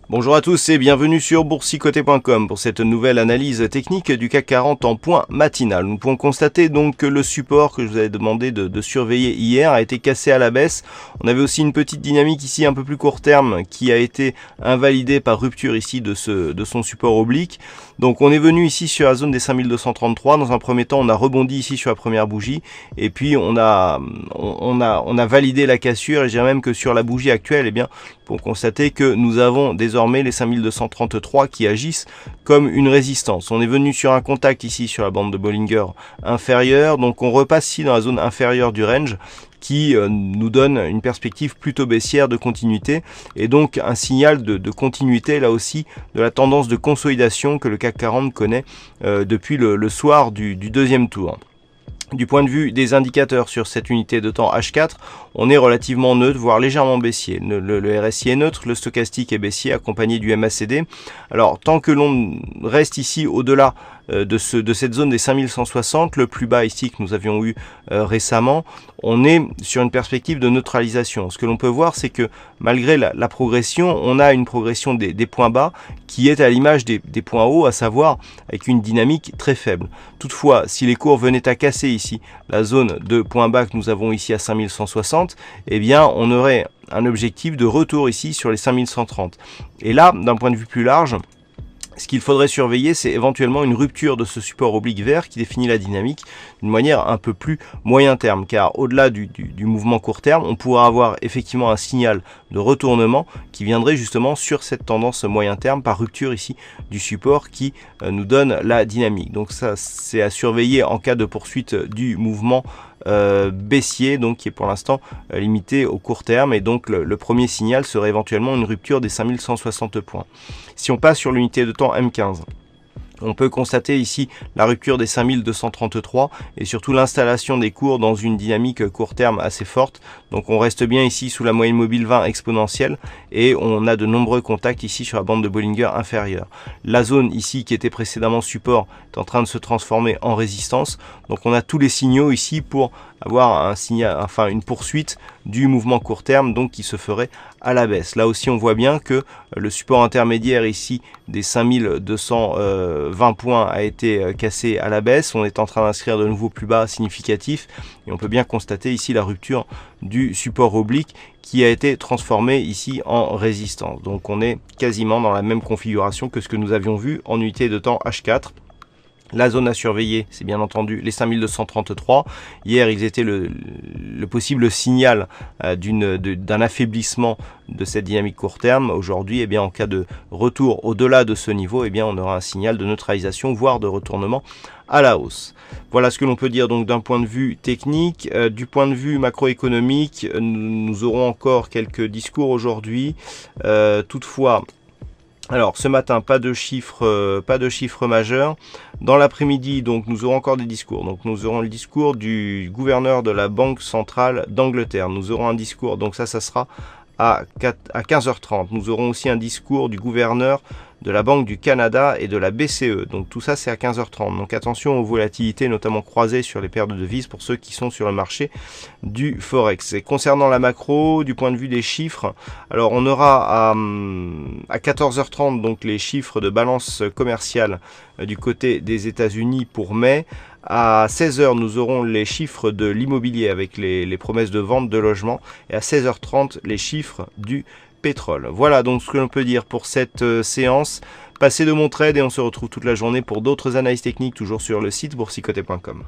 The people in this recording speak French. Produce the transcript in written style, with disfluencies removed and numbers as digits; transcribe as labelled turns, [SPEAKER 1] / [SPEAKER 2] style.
[SPEAKER 1] Bonjour à tous et bienvenue sur boursicoté.com pour cette nouvelle analyse technique du CAC 40 en point matinal. Nous pouvons constater donc que le support que je vous avais demandé de surveiller hier a été cassé à la baisse. On avait aussi une petite dynamique ici un peu plus court terme qui a été invalidée par rupture ici de son support oblique. Donc on est venu ici sur la zone des 5233. Dans un premier temps, on a rebondi ici sur la première bougie et puis on a validé la cassure, et je dirais même que sur la bougie actuelle, eh bien, pour constater que nous avons désormais les 5233 qui agissent comme une résistance. On est venu sur un contact ici sur la bande de Bollinger inférieure, donc on repasse ici dans la zone inférieure du range qui nous donne une perspective plutôt baissière de continuité et donc un signal de continuité là aussi de la tendance de consolidation que le CAC 40 connaît depuis le soir du deuxième tour. Du point de vue des indicateurs sur cette unité de temps H4, on est relativement neutre, voire légèrement baissier. Le RSI est neutre, le stochastique est baissier, accompagné du MACD. Alors, tant que l'on reste ici au-delà de cette zone des 5160, le plus bas ici que nous avions eu récemment, on est sur une perspective de neutralisation. Ce que l'on peut voir, c'est que malgré la progression, on a une progression des points bas qui est à l'image des points hauts, à savoir avec une dynamique très faible. Toutefois, si les cours venaient à casser ici la zone de points bas que nous avons ici à 5160, eh bien on aurait un objectif de retour ici sur les 5130. Et là, d'un point de vue plus large, ce qu'il faudrait surveiller, c'est éventuellement une rupture de ce support oblique vert qui définit la dynamique d'une manière un peu plus moyen terme, car au-delà du mouvement court terme, on pourra avoir effectivement un signal de retournement qui viendrait justement sur cette tendance moyen terme par rupture ici du support qui nous donne la dynamique. Donc ça, c'est à surveiller en cas de poursuite du mouvement baissier, donc qui est pour l'instant limité au court terme, et donc le premier signal serait éventuellement une rupture des 5160 points. Si on passe sur l'unité de temps M15, on peut constater ici la rupture des 5233 et surtout l'installation des cours dans une dynamique court terme assez forte. Donc on reste bien ici sous la moyenne mobile 20 exponentielle et on a de nombreux contacts ici sur la bande de Bollinger inférieure. La zone ici qui était précédemment support est en train de se transformer en résistance. Donc on a tous les signaux ici pour avoir un signal, enfin une poursuite du mouvement court terme donc qui se ferait à la baisse. Là aussi on voit bien que le support intermédiaire ici des 5220 points a été cassé à la baisse. On est en train d'inscrire de nouveaux plus bas significatifs et on peut bien constater ici la rupture du support oblique qui a été transformé ici en résistance. Donc on est quasiment dans la même configuration que ce que nous avions vu en unité de temps H4. La zone à surveiller, c'est bien entendu les 5233. Hier, ils étaient le possible signal d'un affaiblissement de cette dynamique court terme. Aujourd'hui, eh bien, en cas de retour au-delà de ce niveau, eh bien, on aura un signal de neutralisation, voire de retournement à la hausse. Voilà ce que l'on peut dire donc d'un point de vue technique. Du point de vue macroéconomique, nous aurons encore quelques discours aujourd'hui. Toutefois, alors ce matin, pas de chiffres majeurs. Dans l'après-midi, donc nous aurons encore des discours. Donc nous aurons le discours du gouverneur de la Banque centrale d'Angleterre. Nous aurons un discours, donc ça sera à 15h30. Nous aurons aussi un discours du gouverneur de la Banque du Canada et de la BCE. Donc tout ça c'est à 15h30. Donc attention aux volatilités notamment croisées sur les paires de devises pour ceux qui sont sur le marché du Forex. Et concernant la macro, du point de vue des chiffres, alors on aura à 14h30 donc les chiffres de balance commerciale du côté des États-Unis pour mai. À 16h, nous aurons les chiffres de l'immobilier avec les promesses de vente de logements. Et à 16h30, les chiffres du pétrole. Voilà donc ce que l'on peut dire pour cette séance. Passez de mon trade et on se retrouve toute la journée pour d'autres analyses techniques toujours sur le site boursicoté.com.